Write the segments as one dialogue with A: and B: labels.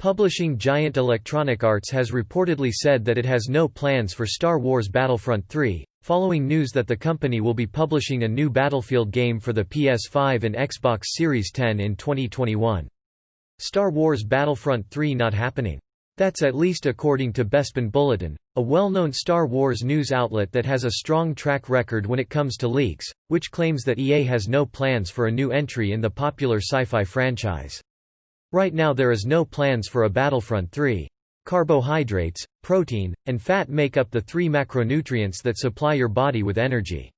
A: Publishing giant Electronic Arts has reportedly said that it has no plans for Star Wars Battlefront III, following news that the company will be publishing a new Battlefield game for the PS5 and Xbox Series X in 2021. Star Wars Battlefront III not happening. That's at least according to Bespin Bulletin, a well-known Star Wars news outlet that has a strong track record when it comes to leaks, which claims that EA has no plans for a new entry in the popular sci-fi franchise. Right now there is no plans for a Battlefront 3. Carbohydrates, protein, and fat make up the three macronutrients that supply your body with energy.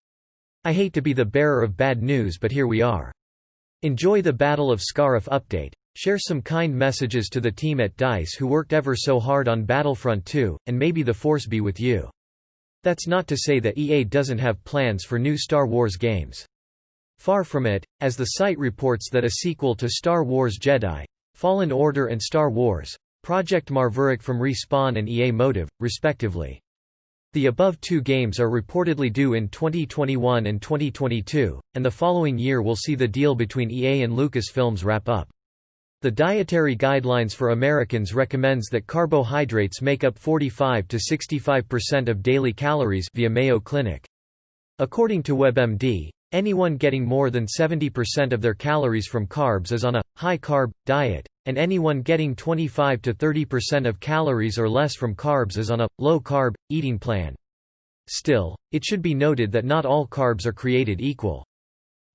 A: I hate to be the bearer of bad news, but here we are. Enjoy the Battle of Scarif update. Share some kind messages to the team at DICE who worked ever so hard on Battlefront 2, and maybe the Force be with you. That's not to say that EA doesn't have plans for new Star Wars games. Far from it, as the site reports that a sequel to Star Wars Jedi: Fallen Order and Star Wars: Project Maverick from Respawn and EA Motive, respectively. The above two games are reportedly due in 2021 and 2022, and the following year will see the deal between EA and Lucasfilms wrap up. The Dietary Guidelines for Americans recommends that carbohydrates make up 45 to 65% of daily calories via Mayo Clinic. According to WebMD, anyone getting more than 70% of their calories from carbs is on a high-carb diet, and anyone getting 25 to 30% of calories or less from carbs is on a low-carb eating plan. Still, it should be noted that not all carbs are created equal.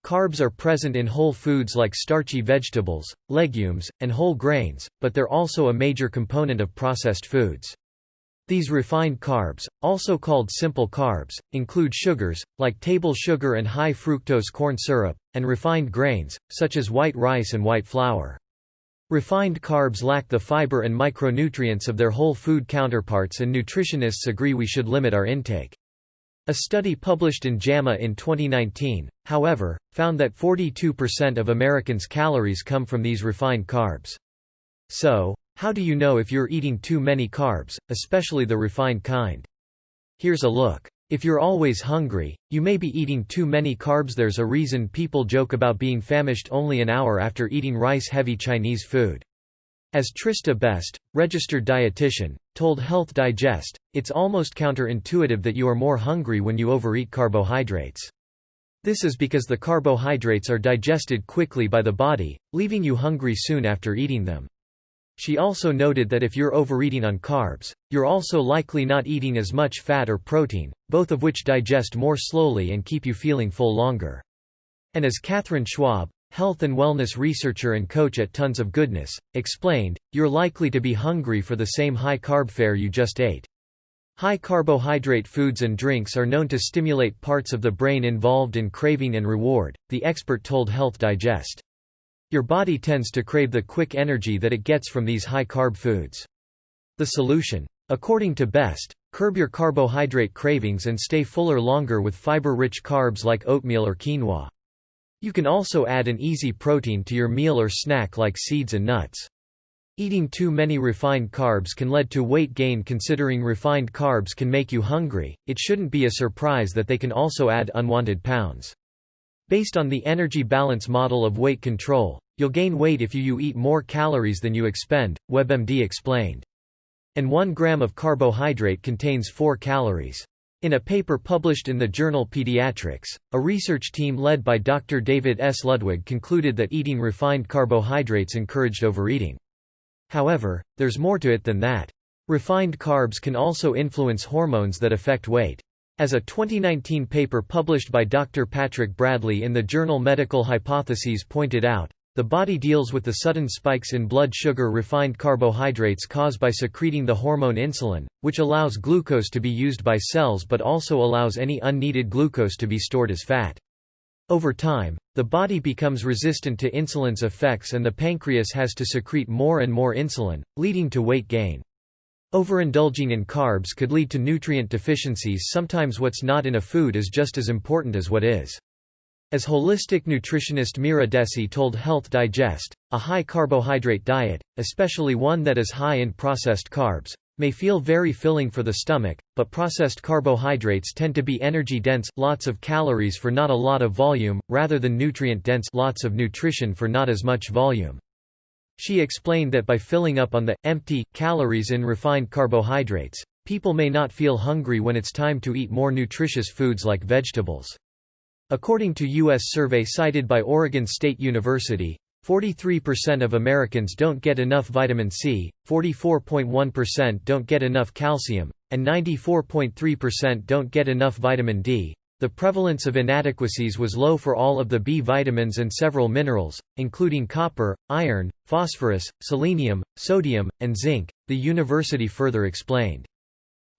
A: Carbs are present in whole foods like starchy vegetables, legumes, and whole grains, but they're also a major component of processed foods. These refined carbs, also called simple carbs, include sugars, like table sugar and high fructose corn syrup, and refined grains, such as white rice and white flour. Refined carbs lack the fiber and micronutrients of their whole food counterparts, and nutritionists agree we should limit our intake. A study published in JAMA in 2019, however, found that 42% of Americans' calories come from these refined carbs. So, how do you know if you're eating too many carbs, especially the refined kind? Here's a look. If you're always hungry, you may be eating too many carbs. There's a reason people joke about being famished only an hour after eating rice-heavy Chinese food. As Trista Best, registered dietitian, told Health Digest, it's almost counterintuitive that you are more hungry when you overeat carbohydrates. This is because the carbohydrates are digested quickly by the body, leaving you hungry soon after eating them. She also noted that if you're overeating on carbs, you're also likely not eating as much fat or protein, both of which digest more slowly and keep you feeling full longer. And as Catherine Schwab, health and wellness researcher and coach at Tons of Goodness, explained, you're likely to be hungry for the same high-carb fare you just ate. High-carbohydrate foods and drinks are known to stimulate parts of the brain involved in craving and reward, the expert told Health Digest. Your body tends to crave the quick energy that it gets from these high-carb foods. The solution? According to Best, curb your carbohydrate cravings and stay fuller longer with fiber-rich carbs like oatmeal or quinoa. You can also add an easy protein to your meal or snack like seeds and nuts. Eating too many refined carbs can lead to weight gain. Considering refined carbs can make you hungry, it shouldn't be a surprise that they can also add unwanted pounds. Based on the energy balance model of weight control, you'll gain weight if you eat more calories than you expend, WebMD explained. And 1 gram of carbohydrate contains 4 calories. In a paper published in the journal Pediatrics, a research team led by Dr. David S. Ludwig concluded that eating refined carbohydrates encouraged overeating. However, there's more to it than that. Refined carbs can also influence hormones that affect weight. As a 2019 paper published by Dr. Patrick Bradley in the journal Medical Hypotheses pointed out, the body deals with the sudden spikes in blood sugar refined carbohydrates caused by secreting the hormone insulin, which allows glucose to be used by cells but also allows any unneeded glucose to be stored as fat. Over time, the body becomes resistant to insulin's effects and the pancreas has to secrete more and more insulin, leading to weight gain. Overindulging in carbs could lead to nutrient deficiencies. Sometimes what's not in a food is just as important as what is. As holistic nutritionist Mira Desi told Health Digest, a high-carbohydrate diet, especially one that is high in processed carbs, may feel very filling for the stomach, but processed carbohydrates tend to be energy-dense, lots of calories for not a lot of volume, rather than nutrient-dense, lots of nutrition for not as much volume. She explained that by filling up on the empty calories in refined carbohydrates, people may not feel hungry when it's time to eat more nutritious foods like vegetables. According to U.S. survey cited by Oregon State University, 43% of Americans don't get enough vitamin C, 44.1% don't get enough calcium, and 94.3% don't get enough vitamin D. The prevalence of inadequacies was low for all of the B vitamins and several minerals, including copper, iron, phosphorus, selenium, sodium, and zinc, the university further explained.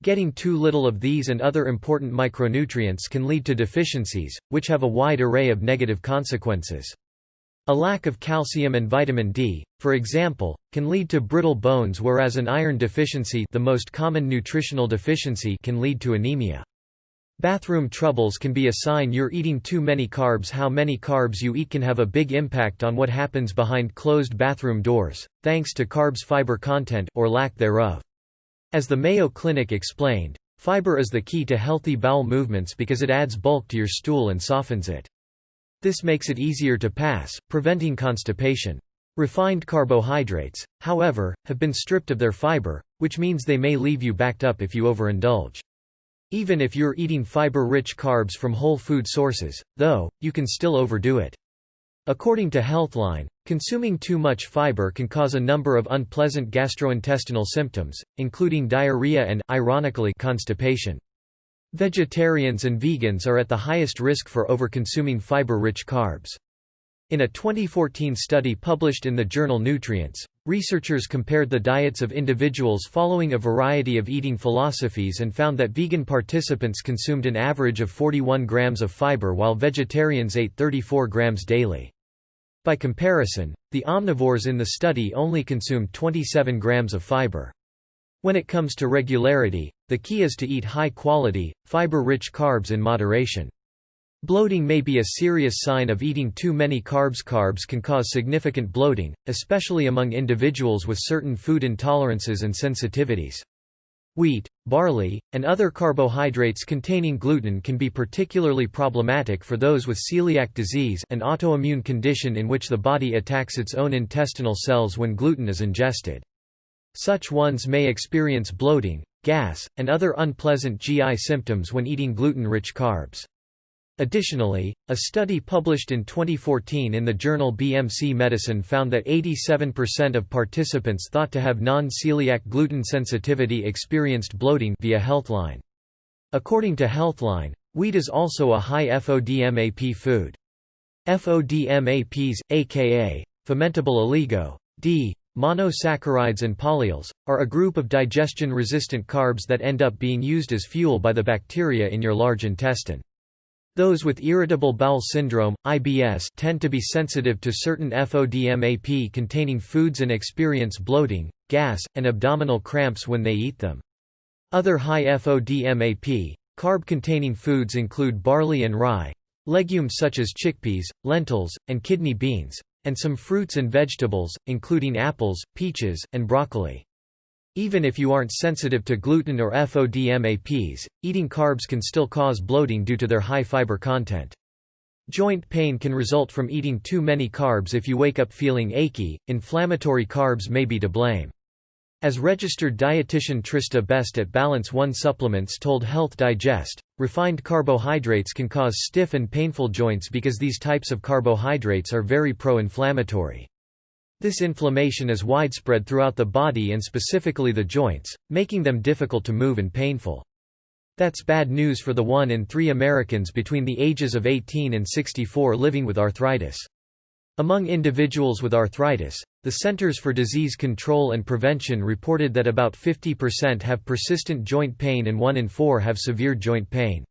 A: Getting too little of these and other important micronutrients can lead to deficiencies, which have a wide array of negative consequences. A lack of calcium and vitamin D, for example, can lead to brittle bones, whereas an iron deficiency, the most common nutritional deficiency, can lead to anemia. Bathroom troubles can be a sign you're eating too many carbs. How many carbs you eat can have a big impact on what happens behind closed bathroom doors, thanks to carbs' fiber content or lack thereof. As the Mayo Clinic explained, fiber is the key to healthy bowel movements because it adds bulk to your stool and softens it. This makes it easier to pass, preventing constipation. Refined carbohydrates, however, have been stripped of their fiber, which means they may leave you backed up if you overindulge. Even if you're eating fiber-rich carbs from whole food sources, though, you can still overdo it. According to Healthline, consuming too much fiber can cause a number of unpleasant gastrointestinal symptoms, including diarrhea and, ironically, constipation. Vegetarians and vegans are at the highest risk for overconsuming fiber-rich carbs. In a 2014 study published in the journal Nutrients, researchers compared the diets of individuals following a variety of eating philosophies and found that vegan participants consumed an average of 41 grams of fiber while vegetarians ate 34 grams daily. By comparison, the omnivores in the study only consumed 27 grams of fiber. When it comes to regularity, the key is to eat high-quality, fiber-rich carbs in moderation. Bloating may be a serious sign of eating too many carbs. Carbs can cause significant bloating, especially among individuals with certain food intolerances and sensitivities. Wheat, barley, and other carbohydrates containing gluten can be particularly problematic for those with celiac disease, an autoimmune condition in which the body attacks its own intestinal cells when gluten is ingested. Such ones may experience bloating, gas, and other unpleasant GI symptoms when eating gluten-rich carbs. Additionally, a study published in 2014 in the journal BMC Medicine found that 87% of participants thought to have non-celiac gluten sensitivity experienced bloating via Healthline. According to Healthline, wheat is also a high FODMAP food. FODMAPs, aka fermentable oligo-D monosaccharides and polyols, are a group of digestion-resistant carbs that end up being used as fuel by the bacteria in your large intestine. Those with irritable bowel syndrome, IBS, tend to be sensitive to certain FODMAP-containing foods and experience bloating, gas, and abdominal cramps when they eat them. Other high FODMAP, carb-containing foods include barley and rye, legumes such as chickpeas, lentils, and kidney beans, and some fruits and vegetables, including apples, peaches, and broccoli. Even if you aren't sensitive to gluten or FODMAPs, eating carbs can still cause bloating due to their high fiber content. Joint pain can result from eating too many carbs if you wake up feeling achy. Inflammatory carbs may be to blame. As registered dietitian Trista Best at Balance One Supplements told Health Digest, refined carbohydrates can cause stiff and painful joints because these types of carbohydrates are very pro-inflammatory. This inflammation is widespread throughout the body and specifically the joints, making them difficult to move and painful. That's bad news for the 1 in 3 Americans between the ages of 18 and 64 living with arthritis. Among individuals with arthritis, the Centers for Disease Control and Prevention reported that about 50% have persistent joint pain and 1 in 4 have severe joint pain.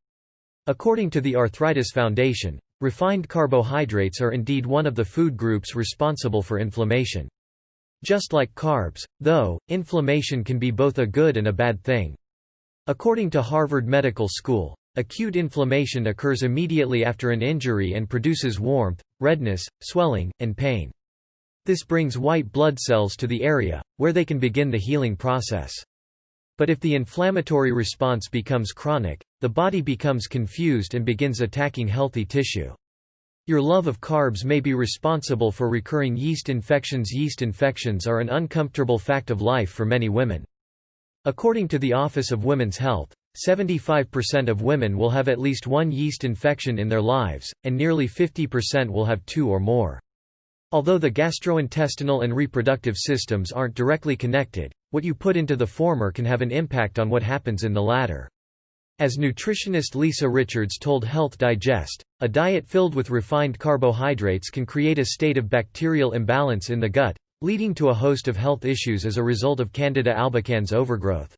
A: According to the Arthritis Foundation, refined carbohydrates are indeed one of the food groups responsible for inflammation. Just like carbs, though, inflammation can be both a good and a bad thing. According to Harvard Medical School, acute inflammation occurs immediately after an injury and produces warmth, redness, swelling, and pain. This brings white blood cells to the area, where they can begin the healing process. But if the inflammatory response becomes chronic, the body becomes confused and begins attacking healthy tissue. Your love of carbs may be responsible for recurring yeast infections. Yeast infections are an uncomfortable fact of life for many women. According to the Office of Women's Health, 75% of women will have at least one yeast infection in their lives, and nearly 50% will have two or more. Although the gastrointestinal and reproductive systems aren't directly connected, what you put into the former can have an impact on what happens in the latter. As nutritionist Lisa Richards told Health Digest, a diet filled with refined carbohydrates can create a state of bacterial imbalance in the gut, leading to a host of health issues as a result of Candida albicans overgrowth.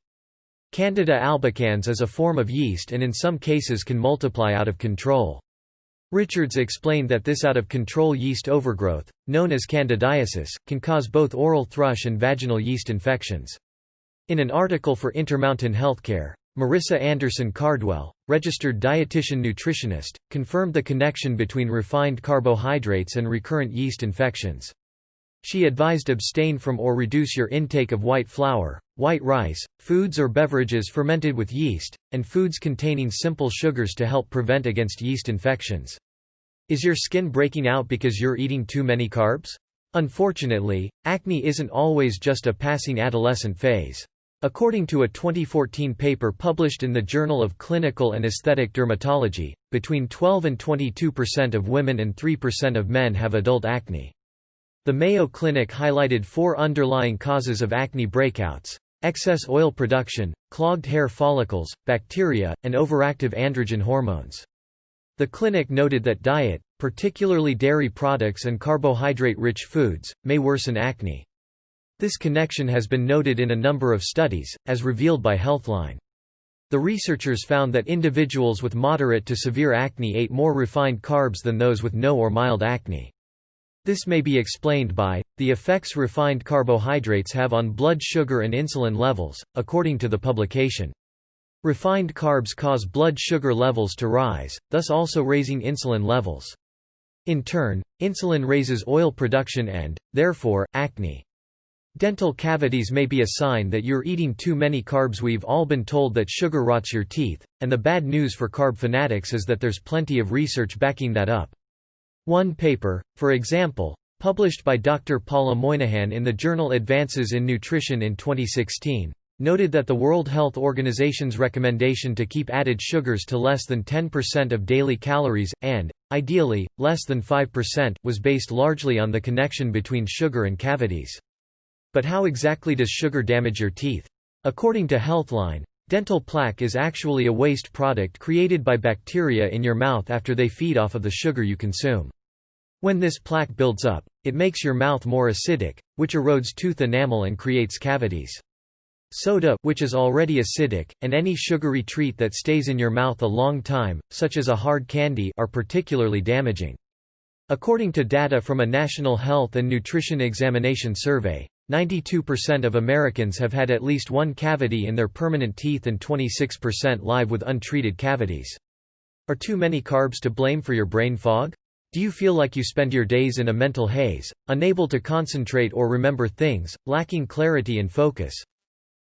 A: Candida albicans is a form of yeast and in some cases can multiply out of control. Richards explained that this out-of-control yeast overgrowth, known as candidiasis, can cause both oral thrush and vaginal yeast infections. In an article for Intermountain Healthcare, Marissa Anderson-Cardwell, registered dietitian-nutritionist, confirmed the connection between refined carbohydrates and recurrent yeast infections. She advised abstain from or reduce your intake of white flour, white rice, foods or beverages fermented with yeast, and foods containing simple sugars to help prevent against yeast infections. Is your skin breaking out because you're eating too many carbs? Unfortunately, acne isn't always just a passing adolescent phase. According to a 2014 paper published in the Journal of Clinical and Aesthetic Dermatology, between 12 and 22% of women and 3% of men have adult acne. The Mayo Clinic highlighted 4 underlying causes of acne breakouts: excess oil production, clogged hair follicles, bacteria, and overactive androgen hormones. The clinic noted that diet, particularly dairy products and carbohydrate-rich foods, may worsen acne. This connection has been noted in a number of studies, as revealed by Healthline. The researchers found that individuals with moderate to severe acne ate more refined carbs than those with no or mild acne. This may be explained by the effects refined carbohydrates have on blood sugar and insulin levels, according to the publication. Refined carbs cause blood sugar levels to rise, thus also raising insulin levels. In turn, insulin raises oil production and, therefore, acne. Dental cavities may be a sign that you're eating too many carbs. We've all been told that sugar rots your teeth, and the bad news for carb fanatics is that there's plenty of research backing that up. One paper, for example, published by Dr. Paula Moynihan in the journal Advances in Nutrition in 2016, noted that the World Health Organization's recommendation to keep added sugars to less than 10% of daily calories, and, ideally, less than 5%, was based largely on the connection between sugar and cavities. But how exactly does sugar damage your teeth? According to Healthline, dental plaque is actually a waste product created by bacteria in your mouth after they feed off of the sugar you consume. When this plaque builds up, it makes your mouth more acidic, which erodes tooth enamel and creates cavities. Soda, which is already acidic, and any sugary treat that stays in your mouth a long time, such as a hard candy, are particularly damaging. According to data from a National Health and Nutrition Examination survey, 92% of Americans have had at least one cavity in their permanent teeth and 26% live with untreated cavities. Are too many carbs to blame for your brain fog? Do you feel like you spend your days in a mental haze, unable to concentrate or remember things, lacking clarity and focus?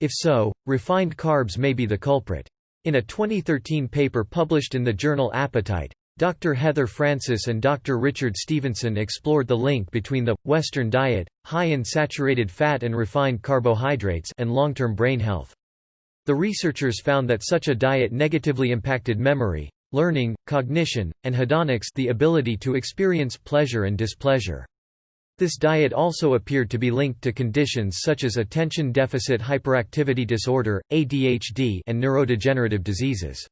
A: If so, refined carbs may be the culprit. In a 2013 paper published in the journal Appetite, Dr. Heather Francis and Dr. Richard Stevenson explored the link between the Western diet, high in saturated fat and refined carbohydrates, and long-term brain health. The researchers found that such a diet negatively impacted memory, learning, cognition, and hedonics, the ability to experience pleasure and displeasure. This diet also appeared to be linked to conditions such as attention deficit hyperactivity disorder, ADHD, and neurodegenerative diseases.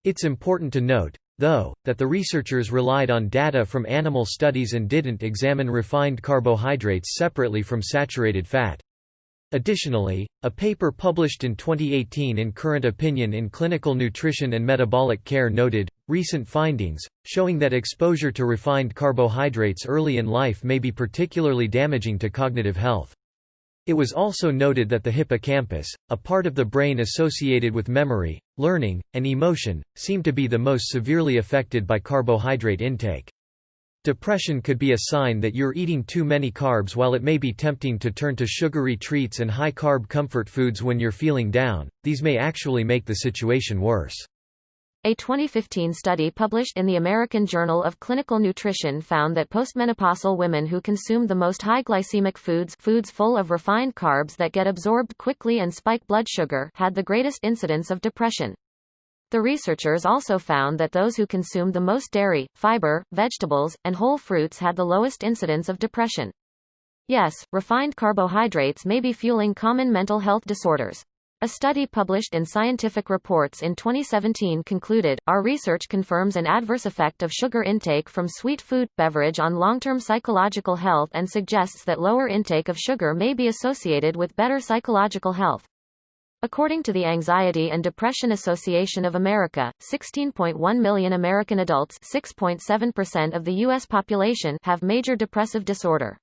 A: It's important to note, though, that the researchers relied on data from animal studies and didn't examine refined carbohydrates separately from saturated fat. Additionally, a paper published in 2018 in Current Opinion in Clinical Nutrition and Metabolic Care noted recent findings, showing that exposure to refined carbohydrates early in life may be particularly damaging to cognitive health. It was also noted that the hippocampus, a part of the brain associated with memory, learning, and emotion, seemed to be the most severely affected by carbohydrate intake. Depression could be a sign that you're eating too many carbs. While it may be tempting to turn to sugary treats and high-carb comfort foods when you're feeling down, these may actually make the situation worse.
B: A 2015 study published in the American Journal of Clinical Nutrition found that postmenopausal women who consume the most high glycemic foods full of refined carbs that get absorbed quickly and spike blood sugar had the greatest incidence of depression. The researchers also found that those who consumed the most dairy, fiber, vegetables, and whole fruits had the lowest incidence of depression. Yes, refined carbohydrates may be fueling common mental health disorders. A study published in Scientific Reports in 2017 concluded, our research confirms an adverse effect of sugar intake from sweet food, beverage on long-term psychological health and suggests that lower intake of sugar may be associated with better psychological health. According to the Anxiety and Depression Association of America, 16.1 million American adults, 6.7% of the U.S. population, have major depressive disorder.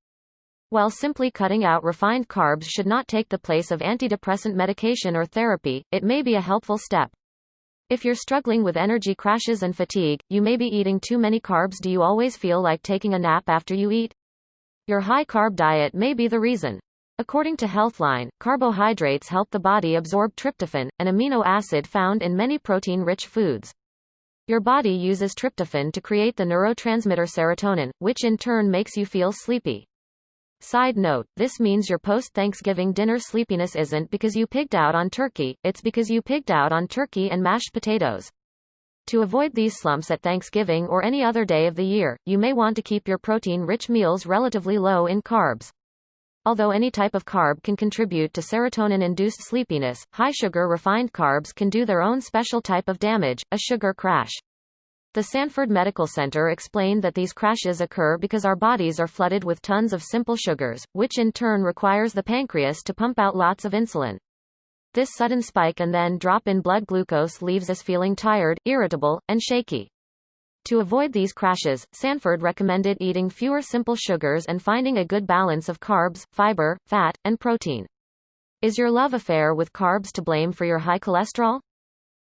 B: While simply cutting out refined carbs should not take the place of antidepressant medication or therapy, it may be a helpful step. If you're struggling with energy crashes and fatigue, you may be eating too many carbs. Do you always feel like taking a nap after you eat? Your high-carb diet may be the reason. According to Healthline, carbohydrates help the body absorb tryptophan, an amino acid found in many protein-rich foods. Your body uses tryptophan to create the neurotransmitter serotonin, which in turn makes you feel sleepy. Side note, this means your post-Thanksgiving dinner sleepiness isn't because you pigged out on turkey, it's because you pigged out on turkey and mashed potatoes. To avoid these slumps at Thanksgiving or any other day of the year, you may want to keep your protein-rich meals relatively low in carbs. Although any type of carb can contribute to serotonin-induced sleepiness, high-sugar refined carbs can do their own special type of damage, a sugar crash. The Sanford Medical Center explained that these crashes occur because our bodies are flooded with tons of simple sugars, which in turn requires the pancreas to pump out lots of insulin. This sudden spike and then drop in blood glucose leaves us feeling tired, irritable, and shaky. To avoid these crashes, Sanford recommended eating fewer simple sugars and finding a good balance of carbs, fiber, fat, and protein. Is your love affair with carbs to blame for your high cholesterol?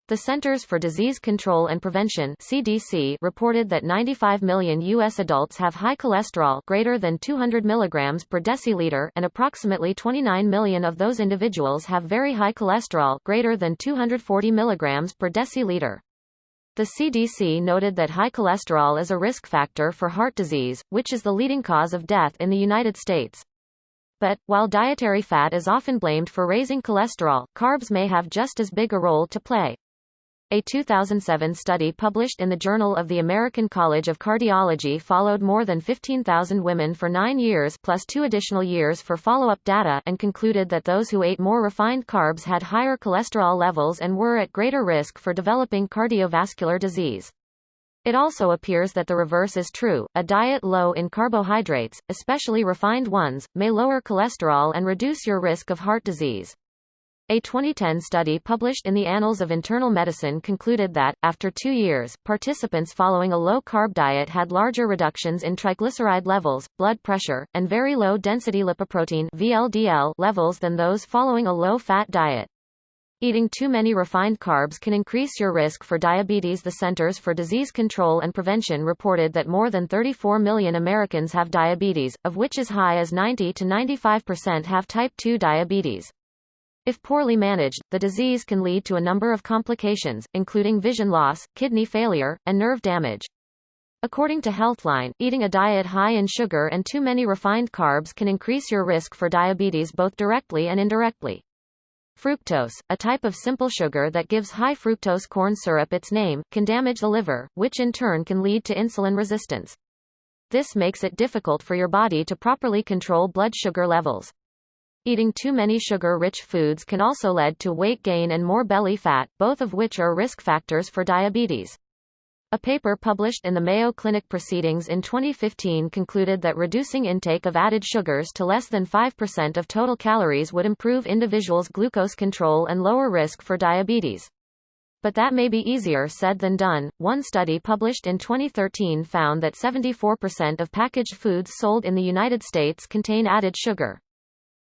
B: The Centers for Disease Control and Prevention (CDC) reported that 95 million U.S. adults have high cholesterol greater than 200 mg per deciliter, and approximately 29 million of those individuals have very high cholesterol greater than 240 mg per deciliter. The CDC noted that high cholesterol is a risk factor for heart disease, which is the leading cause of death in the United States. But, while dietary fat is often blamed for raising cholesterol, carbs may have just as big a role to play. A 2007 study published in the Journal of the American College of Cardiology followed more than 15,000 women for 9 years plus 2 additional years for follow-up data and concluded that those who ate more refined carbs had higher cholesterol levels and were at greater risk for developing cardiovascular disease. It also appears that the reverse is true. A diet low in carbohydrates, especially refined ones, may lower cholesterol and reduce your risk of heart disease. A 2010 study published in the Annals of Internal Medicine concluded that, after 2 years, participants following a low-carb diet had larger reductions in triglyceride levels, blood pressure, and very low-density lipoprotein (VLDL) levels than those following a low-fat diet. Eating too many refined carbs can increase your risk for diabetes. The Centers for Disease Control and Prevention reported that more than 34 million Americans have diabetes, of which as high as 90 to 95% have type 2 diabetes. If poorly managed, the disease can lead to a number of complications, including vision loss, kidney failure, and nerve damage. According to Healthline, eating a diet high in sugar and too many refined carbs can increase your risk for diabetes both directly and indirectly. Fructose, a type of simple sugar that gives high fructose corn syrup its name, can damage the liver, which in turn can lead to insulin resistance. This makes it difficult for your body to properly control blood sugar levels. Eating too many sugar-rich foods can also lead to weight gain and more belly fat, both of which are risk factors for diabetes. A paper published in the Mayo Clinic Proceedings in 2015 concluded that reducing intake of added sugars to less than 5% of total calories would improve individuals' glucose control and lower risk for diabetes. But that may be easier said than done. One study published in 2013 found that 74% of packaged foods sold in the United States contain added sugar.